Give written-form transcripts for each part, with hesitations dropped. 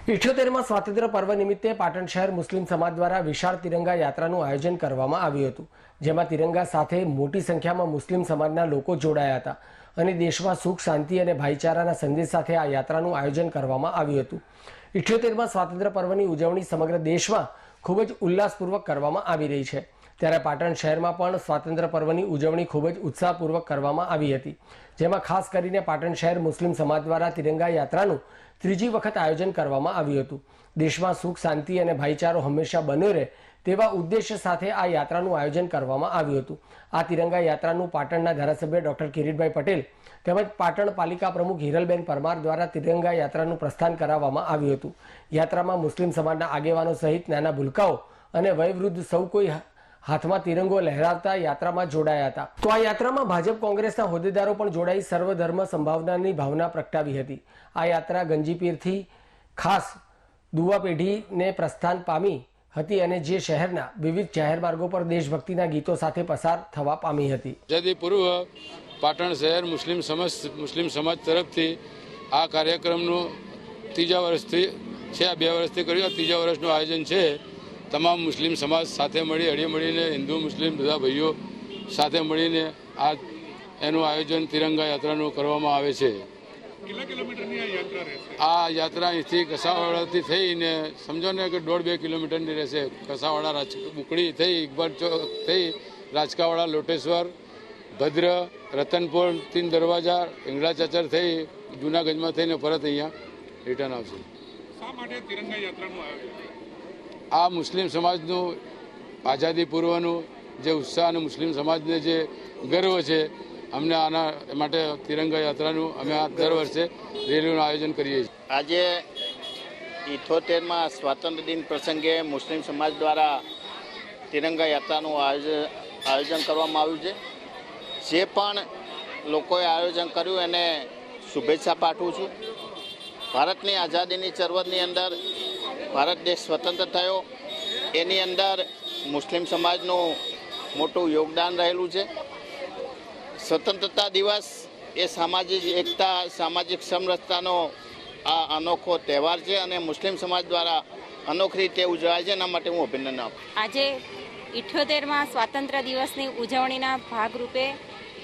78માં સ્વાતંત્ર્ય પર્વ નિમિત્તે પાટણ શહેર મુસ્લિમ સમાજ દ્વારા વિશાળ તિરંગા યાત્રાનું આયોજન કરવામાં આવ્યું હતું, જેમાં તિરંગા સાથે મોટી સંખ્યામાં મુસ્લિમ સમાજના લોકો જોડાયા હતા અને દેશમાં સુખ, શાંતિ અને ભાઈચારાના સંદેશ સાથે આ યાત્રાનું આયોજન કરવામાં આવ્યું હતું। 78માં સ્વાતંત્ર્ય પર્વની ઉજવણી સમગ્ર દેશમાં ખૂબ જ ઉલ્લાસપૂર્વક કરવામાં આવી રહી છે, ત્યારે પાટણ શહેરમાં પણ સ્વાતંત્ર્ય પર્વની ઉજવણી ખૂબ જ ઉત્સાહપૂર્વક કરવામાં આવી હતી, જેમાં ખાસ કરીને પાટણ શહેર મુસ્લિમ સમાજ દ્વારા તિરંગા યાત્રાનું ત્રીજી વખત આયોજન કરવામાં આવ્યું હતું। દેશમાં સુખ, શાંતિ અને ભાઈચારો હંમેશા બન્યો રહે તેવા ઉદ્દેશ્ય સાથે આ યાત્રાનું આયોજન કરવામાં આવ્યું હતું। આ તિરંગા યાત્રાનું પાટણના ધારાસભ્ય ડોક્ટર કિરીટભાઈ પટેલ તેમજ પાટણ પાલિકા પ્રમુખ હિરલબેન પરમાર દ્વારા તિરંગા યાત્રાનું પ્રસ્થાન કરાવવામાં આવ્યું હતું। યાત્રામાં મુસ્લિમ સમાજના આગેવાનો સહિત નાના ભૂલકાઓ અને વયવૃદ્ધ સૌ કોઈ હાથમાં તિરંગો લહેરાવતા યાત્રામાં જોડાયા હતા। તો આ યાત્રામાં ભાજપ, કોંગ્રેસના હોદ્દેદારો પણ જોડાઈ સર્વધર્મ સંભાવનાની ભાવના પ્રગટાવી હતી। આ યાત્રા ગંજીપીરથી ખાસ દુવા પેઢીને પ્રસ્થાન પામી હતી અને જે શહેરના વિવિધ જાહેર માર્ગો પર દેશભક્તિના ગીતો સાથે પસાર થવા પામી હતી। આઝાદી પૂર્વ પાટણ શહેર મુસ્લિમ સમાજ તરફથી આ કાર્યક્રમનું ત્રીજા વર્ષથી છે, આ 2 વર્ષથી કર્યું, આ ત્રીજા વર્ષનું આયોજન છે। તમામ મુસ્લિમ સમાજ સાથે મળી હળીમળીને હિન્દુ મુસ્લિમ બધા ભાઈઓ સાથે મળીને આ એનું આયોજન તિરંગા યાત્રાનું કરવામાં આવે છે। કેટલા કિલોમીટરની આ યાત્રા રહેશે? આ યાત્રા અહીંથી કસાવાડાથી થઈને સમજો ને કે 1.5-2 કિલોમીટરની રહેશે। કસાવાડા બુકડી થઈ, ઇકબાલ ચોક થઈ, રાજકાવાડા, લોટેશ્વર, ભદ્ર, રતનપુર, 3 દરવાજા, ઈંગડા ચાચર થઈ જૂનાગંજમાં થઈને પરત અહીંયા રિટર્ન આવશે। શા માટે તિરંગા યાત્રાનું આયોજન? આ મુસ્લિમ સમાજનું આઝાદી પૂર્વનું જે ઉત્સાહ અને મુસ્લિમ સમાજને જે ગર્વ છે, અમને આના માટે તિરંગા યાત્રાનું અમે આ દર વર્ષે રેલીનું આયોજન કરીએ છીએ। આજે 78માં સ્વાતંત્ર્ય દિન પ્રસંગે મુસ્લિમ સમાજ દ્વારા તિરંગા યાત્રાનું આયોજન કરવામાં આવ્યું છે। જે પણ લોકોએ આયોજન કર્યું એને શુભેચ્છા પાઠવું છું। ભારતની આઝાદીની ચળવળની અંદર ભારત દેશ સ્વતંત્ર થયો એની અંદર મુસ્લિમ સમાજનું મોટું યોગદાન રહેલું છે। સ્વતંત્રતા દિવસ એ સામાજિક એકતા, સામાજિક સમરસતાનો આ અનોખો તહેવાર છે અને મુસ્લિમ સમાજ દ્વારા અનોખી રીતે ઉજવાય છે, એના માટે હું અભિનંદન આપું। આજે 78માં સ્વાતંત્ર્ય દિવસની ઉજવણીના ભાગરૂપે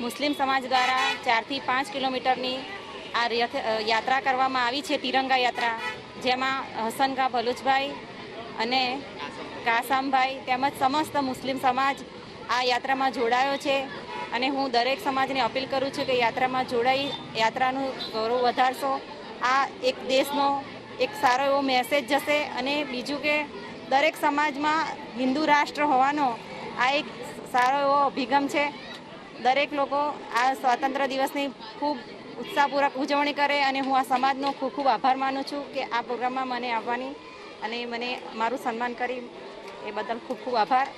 મુસ્લિમ સમાજ દ્વારા 4 થી 5 કિલોમીટરની આ યાત્રા કરવામાં આવી છે, તિરંગા યાત્રા, જેમાં હસનગા ભલુચભાઈ અને કાસમભાઈ તેમજ સમસ્ત મુસ્લિમ સમાજ આ યાત્રામાં જોડાયો છે અને હું દરેક સમાજને અપીલ કરું છું કે યાત્રામાં જોડાઈ યાત્રાનું ગૌરવ વધારશો। આ એક દેશનો એક સારો એવો મેસેજ જશે અને બીજું કે દરેક સમાજમાં હિન્દુ રાષ્ટ્ર હોવાનો આ એક સારો એવો અભિગમ છે। દરેક લોકો આ સ્વાતંત્ર્ય દિવસની ખૂબ ઉત્સાહપૂર્વક ઉજવણી કરે અને હું આ સમાજનો ખૂબ ખૂબ આભાર માનું છું કે આ પ્રોગ્રામમાં મને આવવાની અને મને મારું સન્માન કરી એ બદલ ખૂબ ખૂબ આભાર।